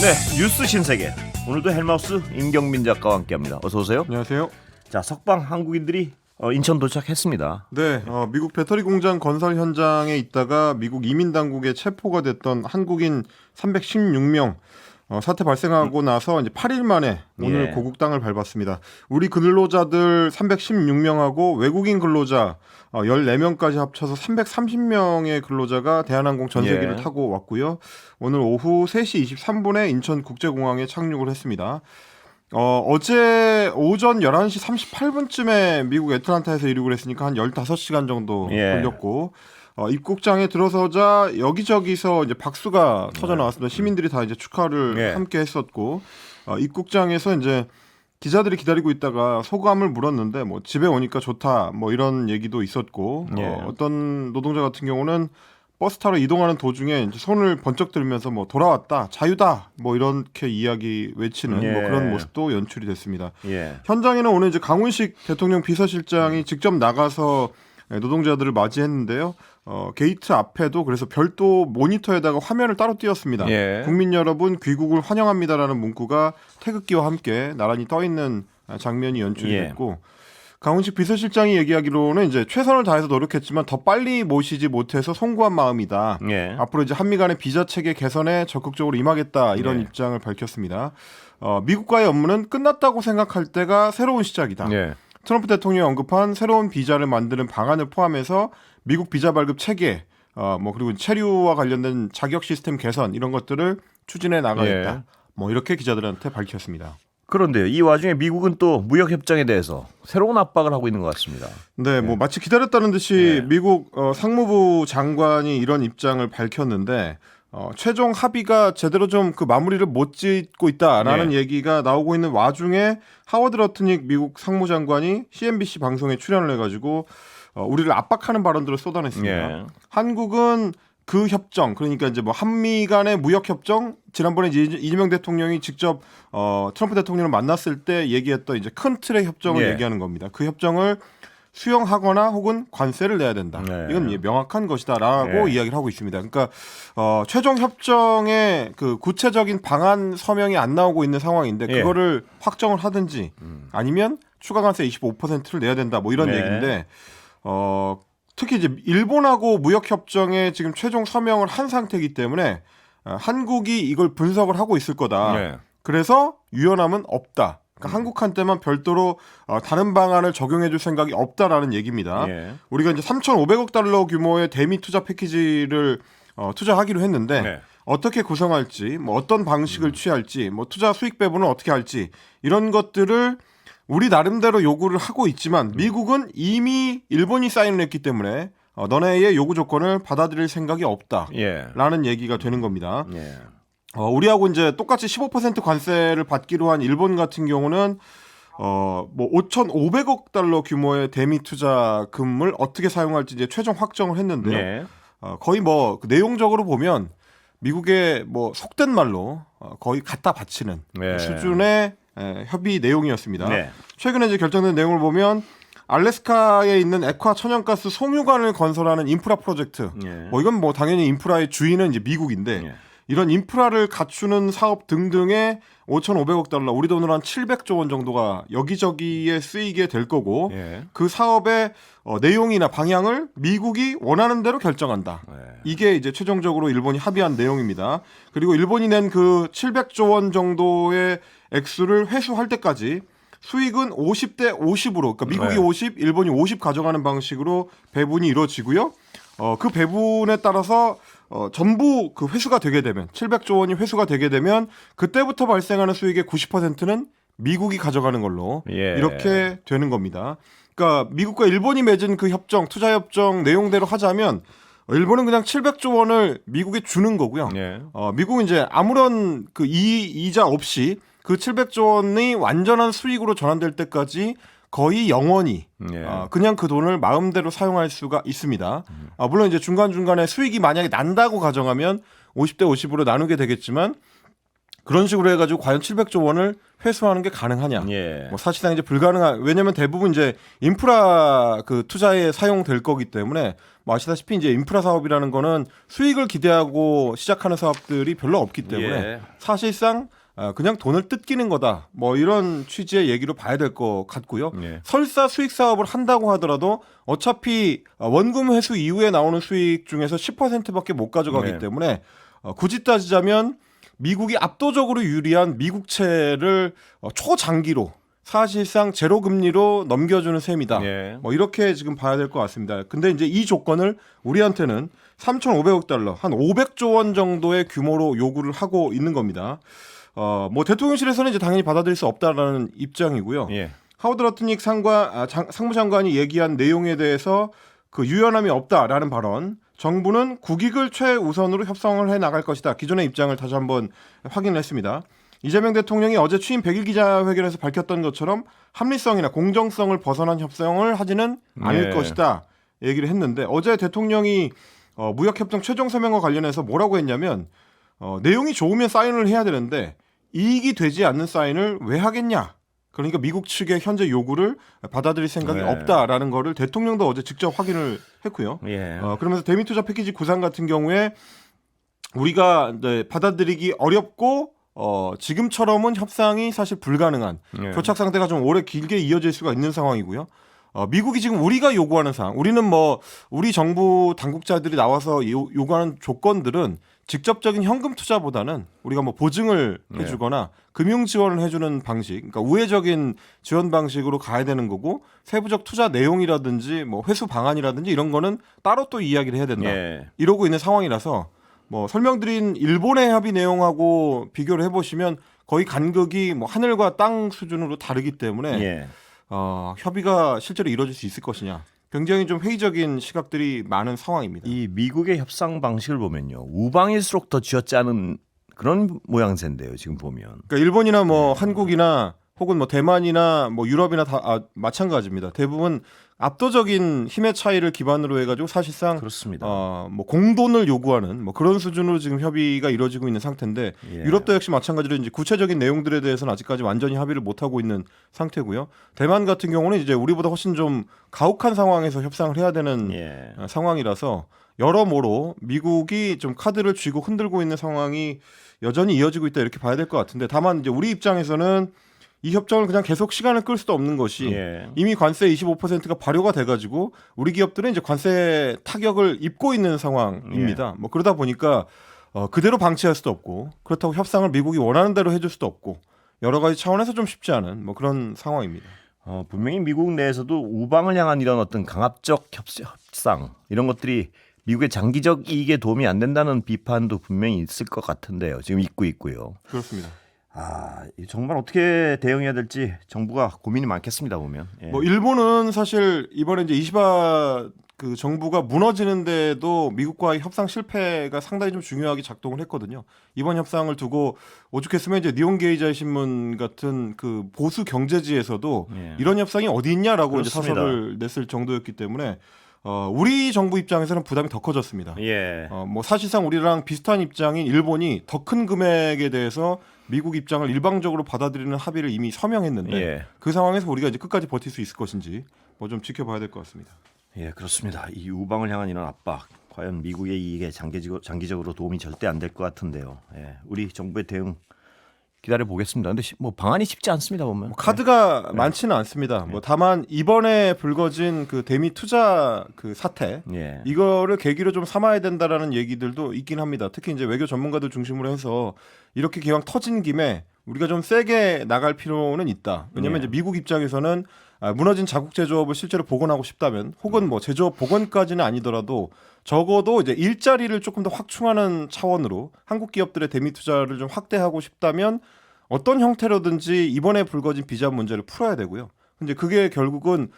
네, 뉴스 신세계. 오늘도 헬마우스 임경민 작가와 함께합니다. 어서 오세요. 안녕하세요. 자, 석방 한국인들이 인천 도착했습니다. 네, 미국 배터리 공장 건설 현장에 있다가 미국 이민 당국에 체포가 됐던 한국인 316명 사태 발생하고 나서 이제 8일 만에 오늘 고국 땅을 밟았습니다. 우리 근로자들 316명하고 외국인 근로자 14명까지 합쳐서 330명의 근로자가 대한항공 전세기를 타고 왔고요. 오늘 오후 3시 23분에 인천국제공항에 착륙을 했습니다. 어제 오전 11시 38분쯤에 미국 애틀란타에서 이륙을 했으니까 한 15시간 정도 걸렸고 입국장에 들어서자 여기저기서 이제 박수가 터져 나왔습니다. 시민들이 다 이제 축하를 함께 했었고 입국장에서 이제 기자들이 기다리고 있다가 소감을 물었는데 뭐 집에 오니까 좋다 뭐 이런 얘기도 있었고 어떤 노동자 같은 경우는 버스 타러 이동하는 도중에 이제 손을 번쩍 들면서 뭐 돌아왔다 자유다 뭐 이렇게 이야기 외치는 뭐 그런 모습도 연출이 됐습니다. 현장에는 오늘 이제 강훈식 대통령 비서실장이 직접 나가서 노동자들을 맞이했는데요. 게이트 앞에도 그래서 별도 모니터에다가 화면을 따로 띄웠습니다. 국민 여러분 귀국을 환영합니다라는 문구가 태극기와 함께 나란히 떠 있는 장면이 연출이 됐고 강훈식 비서실장이 얘기하기로는 이제 최선을 다해서 노력했지만 더 빨리 모시지 못해서 송구한 마음이다. 앞으로 이제 한미 간의 비자 체계 개선에 적극적으로 임하겠다 이런 입장을 밝혔습니다. 미국과의 업무는 끝났다고 생각할 때가 새로운 시작이다. 트럼프 대통령이 언급한 새로운 비자를 만드는 방안을 포함해서 미국 비자 발급 체계, 뭐 그리고 체류와 관련된 자격 시스템 개선 이런 것들을 추진해 나가겠다. 뭐 이렇게 기자들한테 밝혔습니다. 그런데요, 이 와중에 미국은 또 무역 협정에 대해서 새로운 압박을 하고 있는 것 같습니다. 네, 뭐 마치 기다렸다는 듯이 미국 상무부 장관이 이런 입장을 밝혔는데 최종 합의가 제대로 좀 그 마무리를 못 짓고 있다라는 얘기가 나오고 있는 와중에 하워드 러트닉 미국 상무장관이 CNBC 방송에 출연을 해가지고 우리를 압박하는 발언들을 쏟아냈습니다. 한국은 그 협정, 그러니까 이제 뭐 한미 간의 무역 협정, 지난번에 이재명 대통령이 직접 트럼프 대통령을 만났을 때 얘기했던 이제 큰 틀의 협정을 얘기하는 겁니다. 그 협정을 수용하거나 혹은 관세를 내야 된다. 이건 명확한 것이다라고 이야기를 하고 있습니다. 그러니까 최종 협정의 그 구체적인 방안 서명이 안 나오고 있는 상황인데 그거를 확정을 하든지 아니면 추가 관세 25%를 내야 된다. 뭐 이런 얘기인데 특히 이제 일본하고 무역 협정에 지금 최종 서명을 한 상태이기 때문에 한국이 이걸 분석을 하고 있을 거다. 그래서 유연함은 없다. 그러니까 한국한테만 별도로 다른 방안을 적용해줄 생각이 없다라는 얘기입니다. 우리가 이제 3,500억 달러 규모의 대미 투자 패키지를 투자하기로 했는데 어떻게 구성할지, 뭐 어떤 방식을 취할지, 뭐 투자 수익 배분은 어떻게 할지 이런 것들을 우리 나름대로 요구를 하고 있지만 미국은 이미 일본이 사인을 했기 때문에 너네의 요구 조건을 받아들일 생각이 없다라는 얘기가 되는 겁니다. 우리하고 이제 똑같이 15% 관세를 받기로 한 일본 같은 경우는 뭐 5,500억 달러 규모의 대미 투자금을 어떻게 사용할지 이제 최종 확정을 했는데요. 거의 뭐 내용적으로 보면 미국의 뭐 속된 말로 거의 갖다 바치는 수준의 협의 내용이었습니다. 최근에 이제 결정된 내용을 보면 알래스카에 있는 액화 천연가스 송유관을 건설하는 인프라 프로젝트. 뭐 이건 뭐 당연히 인프라의 주인은 이제 미국인데 이런 인프라를 갖추는 사업 등등에 5,500억 달러, 우리 돈으로 한 700조 원 정도가 여기저기에 쓰이게 될 거고 그 사업의 내용이나 방향을 미국이 원하는 대로 결정한다. 이게 이제 최종적으로 일본이 합의한 내용입니다. 그리고 일본이 낸 그 700조 원 정도의 액수를 회수할 때까지 수익은 50대 50으로, 그러니까 미국이 50, 일본이 50 가져가는 방식으로 배분이 이루어지고요. 그 배분에 따라서 전부 그 회수가 되게 되면 700조 원이 회수가 되게 되면 그때부터 발생하는 수익의 90%는 미국이 가져가는 걸로 이렇게 되는 겁니다. 그러니까 미국과 일본이 맺은 그 협정, 투자 협정 내용대로 하자면 일본은 그냥 700조 원을 미국에 주는 거고요. 미국은 이제 아무런 그 이자 없이 그 700조 원이 완전한 수익으로 전환될 때까지 거의 영원히 그냥 그 돈을 마음대로 사용할 수가 있습니다. 물론 이제 중간중간에 수익이 만약에 난다고 가정하면 50대 50으로 나누게 되겠지만 그런 식으로 해가지고 과연 700조 원을 회수하는 게 가능하냐? 예. 뭐 사실상 이제 불가능한. 왜냐하면 대부분 이제 인프라 그 투자에 사용될 거기 때문에 뭐 아시다시피 이제 인프라 사업이라는 거는 수익을 기대하고 시작하는 사업들이 별로 없기 때문에 예. 사실상 그냥 돈을 뜯기는 거다. 뭐 이런 취지의 얘기로 봐야 될 것 같고요. 예. 설사 수익 사업을 한다고 하더라도 어차피 원금 회수 이후에 나오는 수익 중에서 10%밖에 못 가져가기 네. 때문에 굳이 따지자면 미국이 압도적으로 유리한 미국채를 초장기로 사실상 제로 금리로 넘겨주는 셈이다. 예. 뭐 이렇게 지금 봐야 될 것 같습니다. 근데 이제 이 조건을 우리한테는 3,500억 달러, 한 500조 원 정도의 규모로 요구를 하고 있는 겁니다. 뭐 대통령실에서는 이제 당연히 받아들일 수 없다라는 입장이고요. 예. 하워드 러트닉 상무장관이 얘기한 내용에 대해서 그 유연함이 없다라는 발언. 정부는 국익을 최우선으로 협상을 해 나갈 것이다. 기존의 입장을 다시 한번 확인을 했습니다. 이재명 대통령이 어제 취임 100일 기자회견에서 밝혔던 것처럼 합리성이나 공정성을 벗어난 협상을 하지는 않을 것이다. 얘기를 했는데 어제 대통령이 무역협정 최종 서명과 관련해서 뭐라고 했냐면 내용이 좋으면 사인을 해야 되는데 이익이 되지 않는 사인을 왜 하겠냐. 그러니까 미국 측의 현재 요구를 받아들일 생각이 없다라는 거를 대통령도 어제 직접 확인을 했고요. 예. 그러면서 대미투자 패키지 구상 같은 경우에 우리가 받아들이기 어렵고 지금처럼은 협상이 사실 불가능한 교착 상태가 좀 오래 길게 이어질 수가 있는 상황이고요. 미국이 지금 우리가 요구하는 사항, 우리는 뭐 우리 정부 당국자들이 나와서 요구하는 조건들은 직접적인 현금 투자보다는 우리가 뭐 보증을 해주거나 금융 지원을 해주는 방식, 그러니까 우회적인 지원 방식으로 가야 되는 거고 세부적 투자 내용이라든지 뭐 회수 방안이라든지 이런 거는 따로 또 이야기를 해야 된다. 이러고 있는 상황이라서 뭐 설명드린 일본의 합의 내용하고 비교를 해보시면 거의 간극이 뭐 하늘과 땅 수준으로 다르기 때문에 협의가 실제로 이루어질 수 있을 것이냐. 굉장히 좀 회의적인 시각들이 많은 상황입니다. 이 미국의 협상 방식을 보면요, 우방일수록 더 쥐어짜는 그런 모양새인데요. 지금 보면. 그러니까 일본이나 뭐 한국이나 혹은 뭐 대만이나 뭐 유럽이나 다 마찬가지입니다. 대부분 압도적인 힘의 차이를 기반으로 해가지고 사실상 그렇습니다. 뭐 공돈을 요구하는 뭐 그런 수준으로 지금 협의가 이루어지고 있는 상태인데 유럽도 역시 마찬가지로 이제 구체적인 내용들에 대해서는 아직까지 완전히 합의를 못 하고 있는 상태고요. 대만 같은 경우는 이제 우리보다 훨씬 좀 가혹한 상황에서 협상을 해야 되는 상황이라서 여러모로 미국이 좀 카드를 쥐고 흔들고 있는 상황이 여전히 이어지고 있다 이렇게 봐야 될 것 같은데 다만 이제 우리 입장에서는 이 협정을 그냥 계속 시간을 끌 수도 없는 것이 이미 관세 25%가 발효가 돼가지고 우리 기업들은 이제 관세 타격을 입고 있는 상황입니다. 뭐 그러다 보니까 그대로 방치할 수도 없고 그렇다고 협상을 미국이 원하는 대로 해줄 수도 없고 여러 가지 차원에서 좀 쉽지 않은 뭐 그런 상황입니다. 분명히 미국 내에서도 우방을 향한 이런 어떤 강압적 협상 이런 것들이 미국의 장기적 이익에 도움이 안 된다는 비판도 분명히 있을 것 같은데요. 지금 있고요. 그렇습니다. 정말 어떻게 대응해야 될지 정부가 고민이 많겠습니다. 보면. 뭐 일본은 사실 이번에 이제 이시바 그 정부가 무너지는데도 미국과의 협상 실패가 상당히 좀 중요하게 작동을 했거든요. 이번 협상을 두고 오죽했으면 이제 니혼게이자이 신문 같은 그 보수 경제지에서도 이런 협상이 어디 있냐라고 이제 사설을 냈을 정도였기 때문에 우리 정부 입장에서는 부담이 더 커졌습니다. 뭐 사실상 우리랑 비슷한 입장인 일본이 더 큰 금액에 대해서 미국 입장을 일방적으로 받아들이는 합의를 이미 서명했는데 그 상황에서 우리가 이제 끝까지 버틸 수 있을 것인지 뭐 좀 지켜봐야 될 것 같습니다. 그렇습니다. 이 우방을 향한 이런 압박, 과연 미국의 이익에 장기적으로 도움이 절대 안 될 것 같은데요. 우리 정부의 대응 기다려 보겠습니다. 근데 뭐 방안이 쉽지 않습니다 보면. 뭐 카드가 많지는 않습니다. 뭐 다만 이번에 불거진 그 대미 투자 그 사태 이거를 계기로 좀 삼아야 된다라는 얘기들도 있긴 합니다. 특히 이제 외교 전문가들 중심으로 해서 이렇게 기왕 터진 김에 우리가 좀 세게 나갈 필요는 있다. 왜냐하면 이제 미국 입장에서는 무너진 자국 제조업을 실제로 복원하고 싶다면 혹은 뭐 제조업 복원까지는 아니더라도 적어도 이제 일자리를 조금 더 확충하는 차원으로 한국 기업들의 대미 투자를 좀 확대하고 싶다면 어떤 형태로든지 이번에 불거진 비자 문제를 풀어야 되고요. 근데 그게 결국은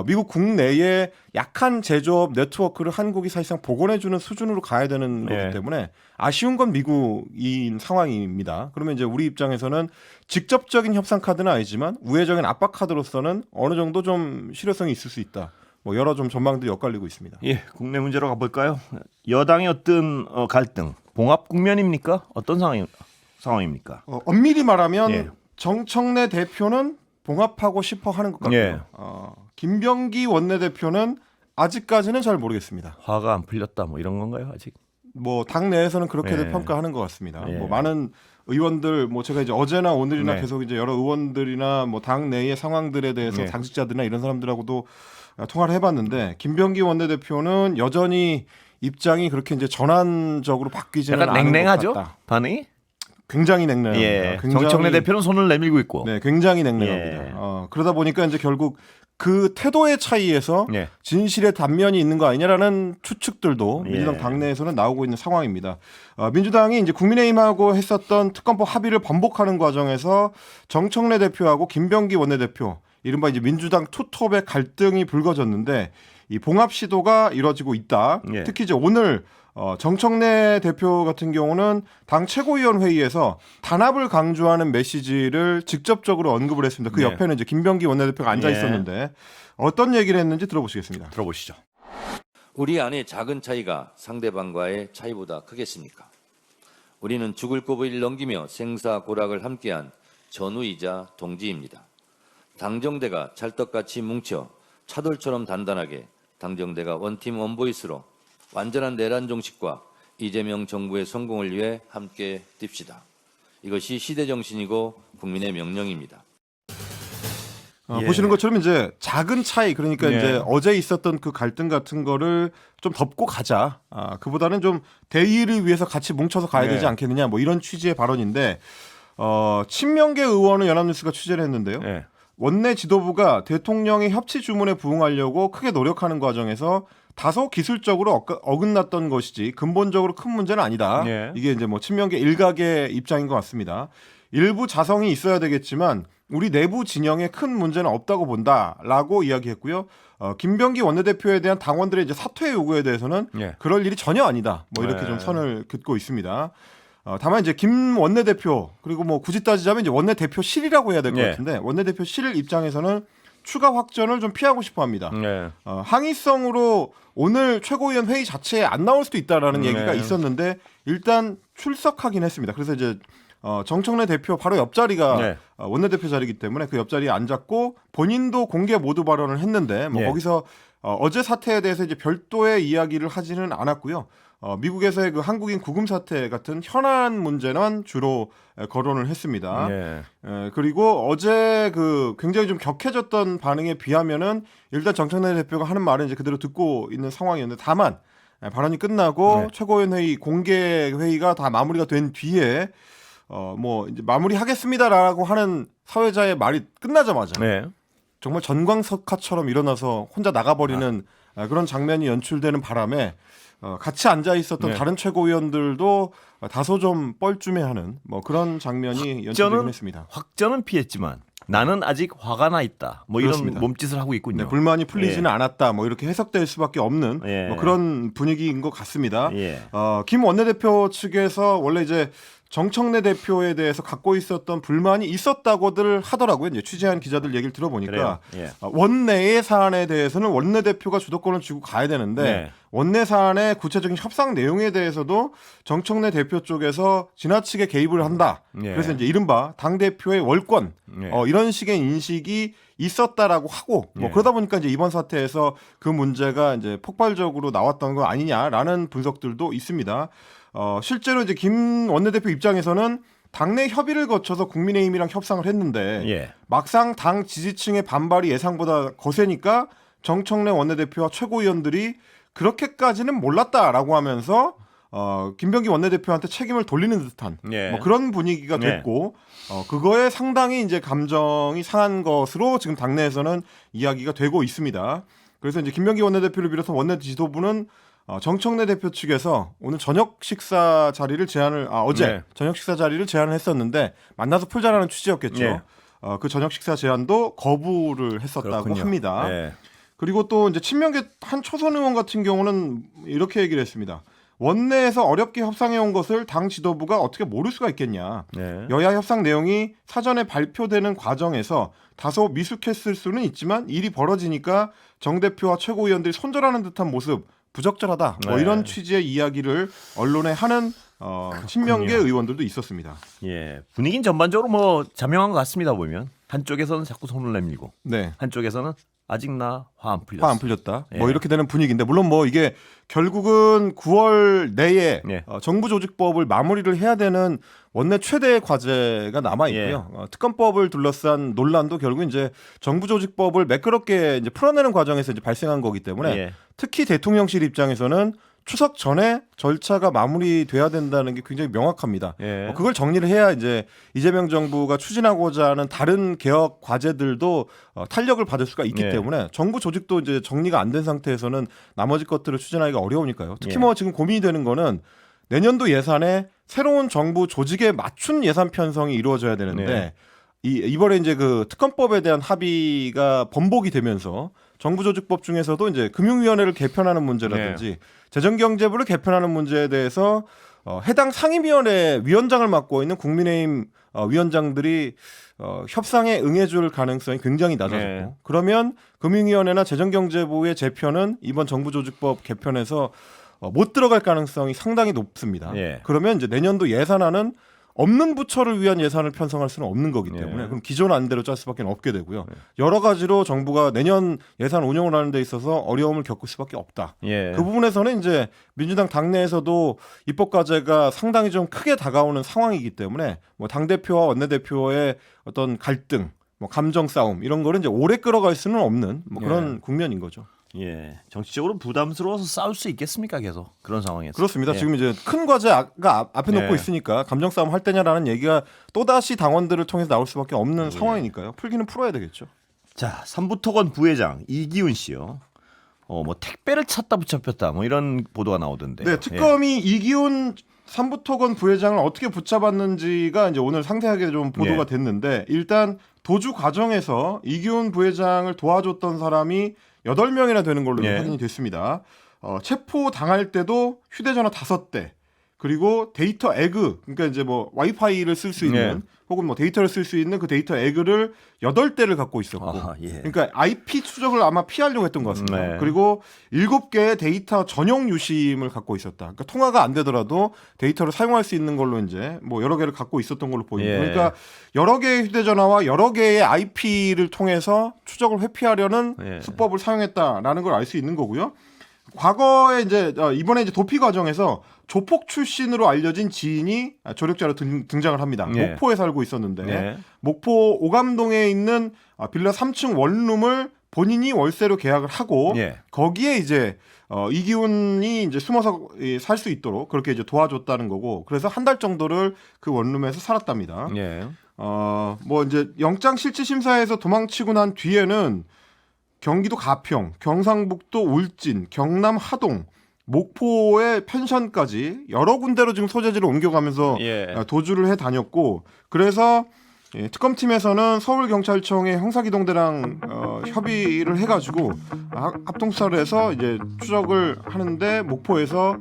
미국 국내에 약한 제조업 네트워크를 한국이 사실상 복원해주는 수준으로 가야 되는 거기 때문에 아쉬운 건 미국인 상황입니다. 그러면 이제 우리 입장에서는 직접적인 협상 카드는 아니지만 우회적인 압박 카드로서는 어느 정도 좀 실효성이 있을 수 있다. 뭐 여러 좀 전망들이 엇갈리고 있습니다. 국내 문제로 가볼까요? 여당의 어떤 갈등, 봉합 국면입니까? 어떤 상황입니까? 엄밀히 말하면 예. 정청래 대표는 봉합하고 싶어 하는 것 같고요. 예. 김병기 원내대표는 아직까지는 잘 모르겠습니다. 화가 안 풀렸다 뭐 이런 건가요 아직? 뭐 당내에서는 그렇게들 예. 평가하는 것 같습니다. 예. 뭐 많은 의원들 뭐 제가 이제 어제나 오늘이나 네. 계속 이제 여러 의원들이나 뭐 당내의 상황들에 대해서 네. 당직자들이나 이런 사람들하고도 통화를 해봤는데 김병기 원내대표는 여전히 입장이 그렇게 이제 전환적으로 바뀌지는 약간 않은 냉랭하죠? 것 같다. 반응이? 굉장히 냉랭합니다. 예. 굉장히, 정청래 대표는 손을 내밀고 있고. 네, 굉장히 냉랭합니다. 예. 그러다 보니까 이제 결국 그 태도의 차이에서 예. 진실의 단면이 있는 거 아니냐라는 추측들도 예. 민주당 당내에서는 나오고 있는 상황입니다. 민주당이 이제 국민의힘하고 했었던 특검법 합의를 번복하는 과정에서 정청래 대표하고 김병기 원내대표 이른바 이제 민주당 투톱의 갈등이 불거졌는데 이 봉합 시도가 이뤄지고 있다. 예. 특히 이제 오늘 정청래 대표 같은 경우는 당 최고위원 회의에서 단합을 강조하는 메시지를 직접적으로 언급을 했습니다. 그 네. 옆에는 이제 김병기 원내대표가 앉아 있었는데 어떤 얘기를 했는지 들어보시겠습니다. 들어보시죠. 우리 안의 작은 차이가 상대방과의 차이보다 크겠습니까? 우리는 죽을 고비를 넘기며 생사고락을 함께한 전우이자 동지입니다. 당정대가 찰떡같이 뭉쳐 차돌처럼 단단하게 당정대가 원팀 원보이스로 완전한 내란 종식과 이재명 정부의 성공을 위해 함께 뜁시다. 이것이 시대 정신이고 국민의 명령입니다. 예. 보시는 것처럼 이제 작은 차이 그러니까 예. 이제 어제 있었던 그 갈등 같은 거를 좀 덮고 가자. 그보다는 좀 대의를 위해서 같이 뭉쳐서 가야 예. 되지 않겠느냐. 뭐 이런 취지의 발언인데 친명계 의원은 연합뉴스가 취재를 했는데요. 예. 원내 지도부가 대통령의 협치 주문에 부응하려고 크게 노력하는 과정에서 다소 기술적으로 어긋났던 것이지 근본적으로 큰 문제는 아니다. 예. 이게 이제 뭐 친명계 일각의 입장인 것 같습니다. 일부 자성이 있어야 되겠지만 우리 내부 진영에 큰 문제는 없다고 본다라고 이야기했고요. 김병기 원내대표에 대한 당원들의 이제 사퇴 요구에 대해서는 예. 그럴 일이 전혀 아니다. 뭐 이렇게 네. 좀 선을 긋고 있습니다. 다만 이제 김 원내대표 그리고 뭐 굳이 따지자면 이제 원내대표실이라고 해야 될 것 예. 같은데 원내대표실 입장에서는 추가 확전을 좀 피하고 싶어합니다. 예. 항의성으로 오늘 최고위원 회의 자체에 안 나올 수도 있다라는 얘기가 네. 있었는데 일단 출석하긴 했습니다. 그래서 이제 정청래 대표 바로 옆자리가 네. 원내대표 자리이기 때문에 그 옆자리에 앉았고 본인도 공개 모두 발언을 했는데 뭐 네. 거기서 어제 사태에 대해서 이제 별도의 이야기를 하지는 않았고요. 미국에서의 그 한국인 구금 사태 같은 현안 문제는 주로 거론을 했습니다. 예. 그리고 어제 그 굉장히 좀 격해졌던 반응에 비하면은 일단 정청래 대표가 하는 말은 이제 그대로 듣고 있는 상황이었는데 다만 발언이 끝나고 네. 최고위원 회의 공개 회의가 다 마무리가 된 뒤에 뭐 이제 마무리하겠습니다라고 하는 사회자의 말이 끝나자마자 네. 정말 전광석화처럼 일어나서 혼자 나가버리는 그런 장면이 연출되는 바람에 같이 앉아 있었던 네. 다른 최고위원들도 다소 좀 뻘쭘해하는 뭐 그런 장면이 연출되긴 했습니다. 확전은 피했지만 나는 아직 화가 나 있다. 뭐 그렇습니다. 이런 몸짓을 하고 있군요. 네, 불만이 풀리지는 않았다. 뭐 이렇게 해석될 수밖에 없는 예. 뭐 그런 분위기인 것 같습니다. 예. 김 원내대표 측에서 원래 이제 정청래 대표에 대해서 갖고 있었던 불만이 있었다고들 하더라고요. 이제 취재한 기자들 얘기를 들어보니까 그래요. 예. 원내의 사안에 대해서는 원내대표가 주도권을 쥐고 가야 되는데 네. 원내 사안의 구체적인 협상 내용에 대해서도 정청래 대표 쪽에서 지나치게 개입을 한다. 예. 그래서 이제 이른바 당 대표의 월권 예. 이런 식의 인식이 있었다라고 하고 뭐 예. 그러다 보니까 이제 이번 사태에서 그 문제가 이제 폭발적으로 나왔던 거 아니냐라는 분석들도 있습니다. 실제로 이제 김 원내대표 입장에서는 당내 협의를 거쳐서 국민의힘이랑 협상을 했는데 예. 막상 당 지지층의 반발이 예상보다 거세니까 정청래 원내대표와 최고위원들이 그렇게까지는 몰랐다라고 하면서 김병기 원내대표한테 책임을 돌리는 듯한 예. 뭐 그런 분위기가 됐고 그거에 상당히 이제 감정이 상한 것으로 지금 당내에서는 이야기가 되고 있습니다. 그래서 이제 김병기 원내대표를 비롯한 원내 지도부는 정청래 대표 측에서 오늘 저녁 식사 자리를 어제 네. 저녁 식사 자리를 제안을 했었는데 만나서 풀자라는 취지였겠죠. 네. 그 저녁 식사 제안도 거부를 했었다고 그렇군요. 합니다. 예. 그리고 또 이제 친명계 한 초선 의원 같은 경우는 이렇게 얘기를 했습니다. 원내에서 어렵게 협상해 온 것을 당 지도부가 어떻게 모를 수가 있겠냐. 네. 여야 협상 내용이 사전에 발표되는 과정에서 다소 미숙했을 수는 있지만 일이 벌어지니까 정 대표와 최고위원들이 손절하는 듯한 모습 부적절하다. 뭐 네. 이런 취지의 이야기를 언론에 하는 친명계 의원들도 있었습니다. 예, 분위기는 전반적으로 뭐 자명한 것 같습니다. 보면 한쪽에서는 자꾸 손을 내밀고 네. 한쪽에서는 아직 나 화 안 풀렸어. 화 안 풀렸다. 예. 뭐 이렇게 되는 분위기인데 물론 뭐 이게 결국은 9월 내에 예. 정부 조직법을 마무리를 해야 되는 원내 최대의 과제가 남아 있고요. 특검법을 둘러싼 논란도 결국 이제 정부 조직법을 매끄럽게 이제 풀어내는 과정에서 이제 발생한 거기 때문에 예. 특히 대통령실 입장에서는 추석 전에 절차가 마무리돼야 된다는 게 굉장히 명확합니다. 예. 그걸 정리를 해야 이제 이재명 정부가 추진하고자 하는 다른 개혁 과제들도 탄력을 받을 수가 있기 예. 때문에 정부 조직도 이제 정리가 안 된 상태에서는 나머지 것들을 추진하기가 어려우니까요. 특히 예. 뭐 지금 고민이 되는 거는 내년도 예산에 새로운 정부 조직에 맞춘 예산 편성이 이루어져야 되는데 네. 이번에 이제 그 특검법에 대한 합의가 번복이 되면서 정부조직법 중에서도 이제 금융위원회를 개편하는 문제라든지 재정경제부를 개편하는 문제에 대해서 해당 상임위원회 위원장을 맡고 있는 국민의힘 위원장들이 협상에 응해줄 가능성이 굉장히 낮아졌고 네. 그러면 금융위원회나 재정경제부의 재편은 이번 정부조직법 개편에서 못 들어갈 가능성이 상당히 높습니다. 예. 그러면 이제 내년도 예산안은 없는 부처를 위한 예산을 편성할 수는 없는 거기 때문에 예. 그럼 기존 안대로 짤 수밖에 없게 되고요. 여러 가지로 정부가 내년 예산 운영을 하는 데 있어서 어려움을 겪을 수밖에 없다. 예. 그 부분에서는 이제 민주당 당내에서도 입법 과제가 상당히 좀 크게 다가오는 상황이기 때문에 뭐 당대표와 원내대표의 어떤 갈등, 뭐 감정 싸움 이런 거를 이제 오래 끌어갈 수는 없는 뭐 그런 국면인 거죠. 예, 정치적으로 부담스러워서 싸울 수 있겠습니까? 계속 그런 상황에서. 그렇습니다. 예. 지금 이제 큰 과제가 앞에 놓고 예. 있으니까 감정 싸움 할 때냐라는 얘기가 또다시 당원들을 통해서 나올 수밖에 없는 상황이니까요. 풀기는 풀어야 되겠죠. 자, 삼부토건 부회장 이기훈 씨요. 뭐 택배를 찾다 붙잡혔다. 뭐 이런 보도가 나오던데. 네, 특검이 이기훈 삼부토건 부회장을 어떻게 붙잡았는지가 이제 오늘 상세하게 좀 보도가 예. 됐는데 일단 도주 과정에서 이기훈 부회장을 도와줬던 사람이 8명이나 되는 걸로 예. 확인이 됐습니다. 체포 당할 때도 휴대전화 5대 그리고 데이터 에그 그러니까 이제 뭐 와이파이를 쓸 수 있는 혹은 뭐 데이터를 쓸 수 있는 그 데이터 에그를 8대를 갖고 있었고 아하, 예. 그러니까 IP 추적을 아마 피하려고 했던 것 같습니다. 네. 그리고 7개의 데이터 전용 유심을 갖고 있었다. 그러니까 통화가 안 되더라도 데이터를 사용할 수 있는 걸로 이제 뭐 여러 개를 갖고 있었던 걸로 보입니다. 예. 그러니까 여러 개의 휴대전화와 여러 개의 IP를 통해서 추적을 회피하려는 예. 수법을 사용했다라는 걸 알 수 있는 거고요. 과거에 이제 이번에 이제 도피 과정에서 조폭 출신으로 알려진 지인이 조력자로 등장을 합니다. 예. 목포에 살고 있었는데 예. 목포 오감동에 있는 빌라 3층 원룸을 본인이 월세로 계약을 하고 예. 거기에 이제 이기훈이 이제 숨어서 살 수 있도록 그렇게 이제 도와줬다는 거고 그래서 한 달 정도를 그 원룸에서 살았답니다. 예. 뭐 이제 영장 실질 심사에서 도망치고 난 뒤에는 경기도 가평, 경상북도 울진, 경남 하동, 목포의 펜션까지 여러 군데로 지금 소재지를 옮겨가면서 예. 도주를 해 다녔고 그래서 특검팀에서는 서울경찰청의 형사기동대랑 협의를 해가지고 합동수사를 해서 이제 추적을 하는데 목포에서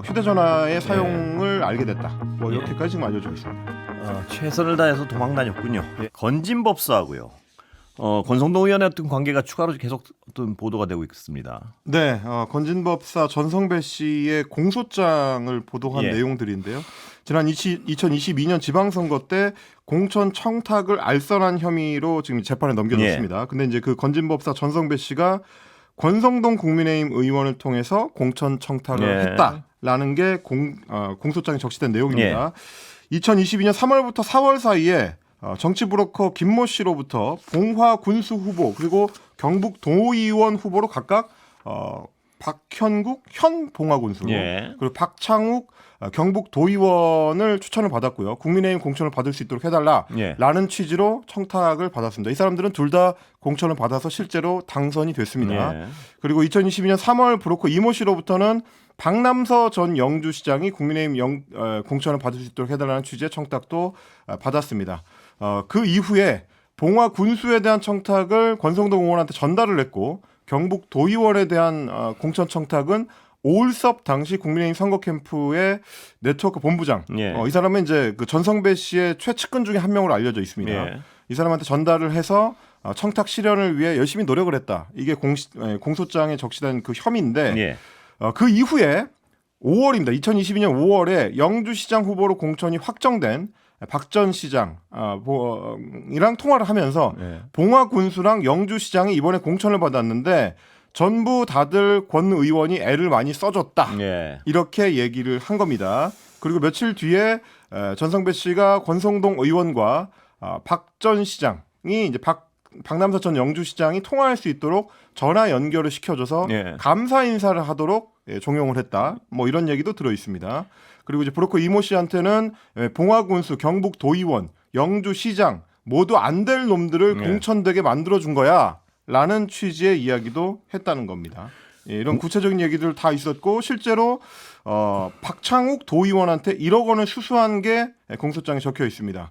휴대전화의 사용을 알게 됐다. 뭐 이렇게까지 지금 알려지고 있습니다. 최선을 다해서 도망 다녔군요. 건진법사하고요. 권성동 의원의 어떤 관계가 추가로 계속 어떤 보도가 되고 있습니다. 네, 건진법사 전성배 씨의 공소장을 보도한 예. 내용들인데요. 지난 2022년 지방선거 때 공천 청탁을 알선한 혐의로 지금 재판에 넘겨졌습니다. 근데 이제 그 건진법사 전성배 씨가 권성동 국민의힘 의원을 통해서 공천 청탁을 예. 했다라는 게 공소장에 적시된 내용입니다. 2022년 3월부터 4월 사이에 정치 브로커 김모 씨로부터 봉화 군수 후보 그리고 경북 도의원 후보로 각각 박현국 현 봉화 군수 예. 그리고 박창욱 경북 도의원을 추천을 받았고요. 국민의힘 공천을 받을 수 있도록 해달라라는 예. 취지로 청탁을 받았습니다. 이 사람들은 둘 다 공천을 받아서 실제로 당선이 됐습니다. 예. 그리고 2022년 3월 브로커 이모 씨로부터는 박남서 전 영주시장이 국민의힘 공천을 받을 수 있도록 해달라는 취지의 청탁도 받았습니다. 그 이후에 봉화 군수에 대한 청탁을 권성동 의원한테 전달을 했고 경북 도의원에 대한 공천 청탁은 오울섭 당시 국민의힘 선거 캠프의 네트워크 본부장. 예. 이 사람은 이제 그 전성배 씨의 최측근 중에 한 명으로 알려져 있습니다. 예. 이 사람한테 전달을 해서 청탁 실현을 위해 열심히 노력을 했다. 이게 공소장에 적시된 그 혐의인데 예. 그 이후에 5월입니다. 2022년 5월에 영주시장 후보로 공천이 확정된 박 전 시장이랑 통화를 하면서 예. 봉화 군수랑 영주시장이 이번에 공천을 받았는데 전부 다들 권 의원이 애를 많이 써줬다. 예. 이렇게 얘기를 한 겁니다. 그리고 며칠 뒤에 전성배 씨가 권성동 의원과 박 전 시장이 이제 박남서 전 영주시장이 통화할 수 있도록 전화 연결을 시켜줘서 예. 감사 인사를 하도록 종용을 했다. 뭐 이런 얘기도 들어 있습니다. 그리고 이제 브로커 이모 씨한테는 봉화군수, 경북도의원, 영주시장 모두 안 될 놈들을 예. 공천되게 만들어 준 거야라는 취지의 이야기도 했다는 겁니다. 예, 이런 구체적인 얘기들 다 있었고 실제로 박창욱 도의원한테 1억 원을 수수한 게 공소장에 적혀 있습니다.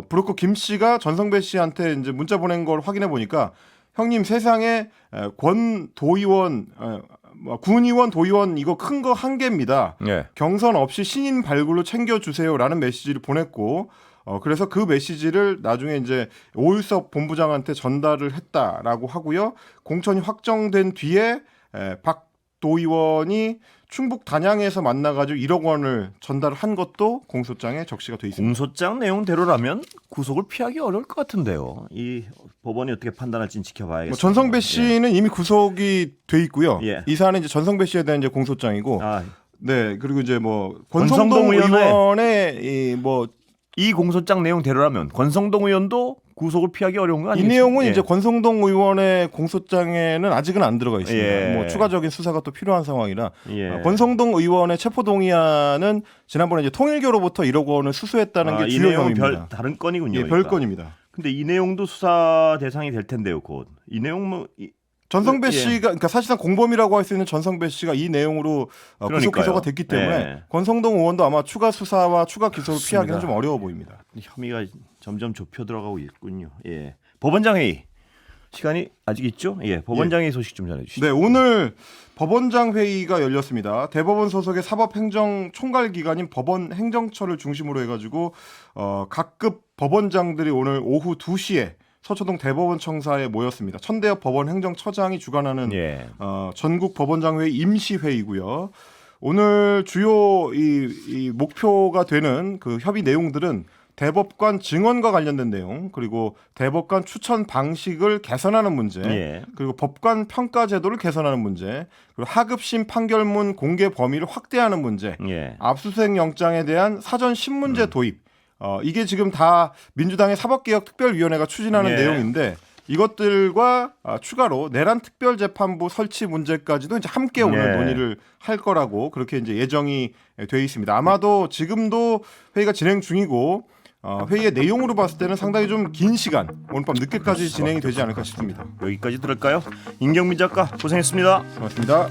브로커 김 씨가 전성배 씨한테 이제 문자 보낸 걸 확인해 보니까 형님 세상에 권 도의원, 군의원, 도의원 이거 큰 거 한 개입니다. 예. 경선 없이 신인 발굴로 챙겨주세요라는 메시지를 보냈고 그래서 그 메시지를 나중에 이제 오일섭 본부장한테 전달을 했다라고 하고요. 공천이 확정된 뒤에 박 도의원이 충북 단양에서 만나가지고 1억 원을 전달을 한 것도 공소장에 적시가 돼 있습니다. 공소장 내용대로라면 구속을 피하기 어려울 것 같은데요. 이 법원이 어떻게 판단할지는 지켜봐야겠습니다. 전성배 씨는 이미 구속이 돼 있고요. 예. 이 사안은 이제 전성배 씨에 대한 이제 공소장이고, 아, 네 그리고 이제 뭐 권성동 권성동 의원의 의원의 이 공소장 내용대로라면 권성동 의원도 구속을 피하기 어려운 거 이 아니겠습니까? 내용은 예. 이제 권성동 의원의 공소장에는 아직은 안 들어가 있습니다. 예. 뭐 추가적인 수사가 또 필요한 상황이라 예. 권성동 의원의 체포동의안은 지난번에 이제 통일교로부터 1억 원을 수수했다는 게 이 주요 내용은 혐의입니다. 다른 건이군요. 예, 그러니까. 별건입니다. 근데 이 내용도 수사 대상이 될 텐데요, 곧. 이 내용 뭐 전성배 예. 씨가 그러니까 사실상 공범이라고 할 수 있는 전성배 씨가 이 내용으로 구속 그러니까요. 기소가 됐기 때문에 예. 권성동 의원도 아마 추가 수사와 추가 기소를 그렇습니다. 피하기는 좀 어려워 보입니다. 혐의가 점점 좁혀 들어가고 있군요. 예. 법원장 회의 시간이 아직 있죠? 예. 법원장 회의 소식 좀 전해 주시죠. 네, 오늘 법원장 회의가 열렸습니다. 대법원 소속의 사법행정 총괄 기관인 법원행정처를 중심으로 해가지고 각급 법원장들이 오늘 오후 2시에 서초동 대법원 청사에 모였습니다. 천대엽 법원행정처장이 주관하는 예. 전국 법원장 회의 임시 회의고요. 오늘 주요 이 목표가 되는 그 협의 내용들은 대법관 증언과 관련된 내용, 그리고 대법관 추천 방식을 개선하는 문제, 예. 그리고 법관 평가 제도를 개선하는 문제, 그리고 하급심 판결문 공개 범위를 확대하는 문제, 예. 압수수색 영장에 대한 사전 신문제 도입. 이게 지금 다 민주당의 사법개혁특별위원회가 추진하는 예. 내용인데 이것들과 추가로 내란 특별재판부 설치 문제까지도 이제 함께 오늘 예. 논의를 할 거라고 그렇게 이제 예정이 돼 있습니다. 아마도 지금도 회의가 진행 중이고 회의의 내용으로 봤을 때는 상당히 좀 긴 시간 오늘 밤 늦게까지 진행이 되지 않을까 싶습니다. 여기까지 들을까요? 임경민 작가 고생했습니다. 고맙습니다.